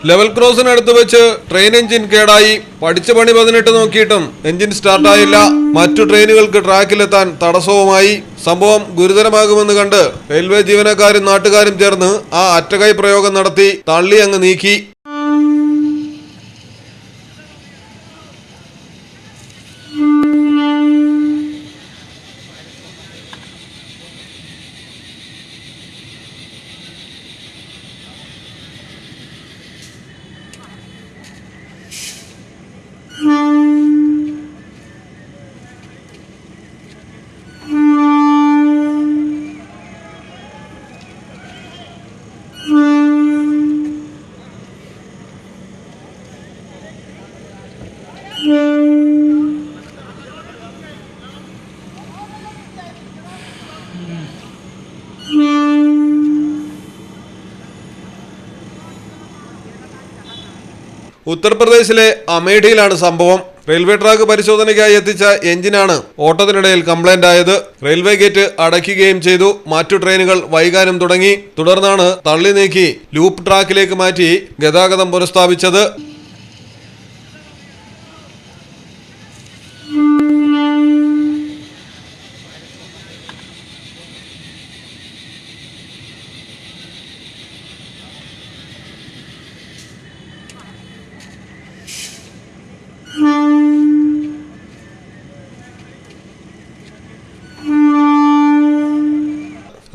Level ക്രോസിനടുത്ത് വെച്ച് train engine കേടായി. പഠിച്ച പണി 18 നോക്കിയിട്ടും എഞ്ചിൻ സ്റ്റാർട്ടായില്ല. മറ്റു ട്രെയിനുകൾക്ക് ട്രാക്കിലെത്താൻ തടസ്സവുമായി. സംഭവം ഗുരുതരമാകുമെന്ന് കണ്ട് റെയിൽവേ ജീവനക്കാരും നാട്ടുകാരും ചേർന്ന് ആ അറ്റകൈ പ്രയോഗം നടത്തി തള്ളി അങ്ങ് നീക്കി. ഉത്തർപ്രദേശിലെ അമേഠിയിലാണ് സംഭവം. റെയിൽവേ ട്രാക്ക് പരിശോധനയ്ക്കായി എത്തിച്ച എഞ്ചിനാണ് ഓട്ടത്തിനിടയിൽ കംപ്ലൈന്റ് ആയത്. റെയിൽവേ ഗേറ്റ് അടയ്ക്കുകയും ചെയ്തു. മറ്റു ട്രെയിനുകൾ വൈകാനും തുടങ്ങി. തുടർന്നാണ് തള്ളി നീക്കി ലൂപ്പ് ട്രാക്കിലേക്ക് മാറ്റി ഗതാഗതം പുനഃസ്ഥാപിച്ചത്.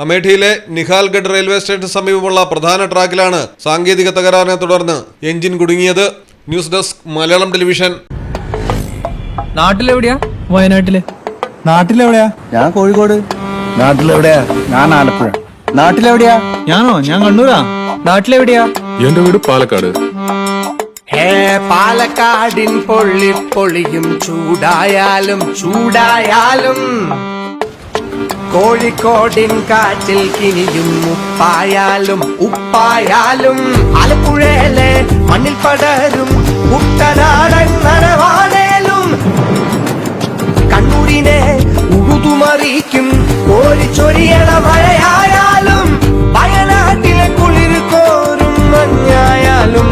അമേഠിയിലെ നിഹാൽഗഡ് റെയിൽവേ സ്റ്റേഷന് സമീപമുള്ള പ്രധാന ട്രാക്കിലാണ് സാങ്കേതിക തകരാറിനെ തുടർന്ന് എഞ്ചിൻ കുടുങ്ങിയത്. News desk Malayalam television. നാട്ടിലെവിടെയാ? വയനാട്ടില്. നാട്ടിലെവിടെയാ? ഞാൻ കോഴിക്കോട്. നാട്ടിലെവിടെയാ? ഞാൻ ആലപ്പുഴ. നാട്ടിലെവിടെയാ? ഞാൻ കണ്ണൂരാ. നാട്ടിലെവിടെയാ? എന്റെ വീട് പാലക്കാട്. പാലക്കാടിൻ പൊള്ളിപ്പൊളിയും ചൂടായാലും കോഴിക്കോടിൻ കാറ്റിൽ കിനിയും ഉപ്പായാലും ആലപ്പുഴയിലെ മണ്ണിൽ പടരും കുട്ടനാടൻ നനവാനേലും കണ്ണൂരിനെ ഉഴുതുമറിക്കും കോരിച്ചൊരിയണ മഴയായാലും വയനാട്ടിലെ കുളിർ കോരും മഞ്ഞായാലും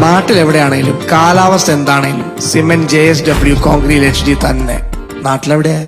നാട്ടിലെവിടെയാണേലും കാലാവസ്ഥ എന്താണേലും സിമെന്റ് JSW കോൺക്രീറ്റ് HD തന്നെ. നാട്ടിലെവിടെയാ?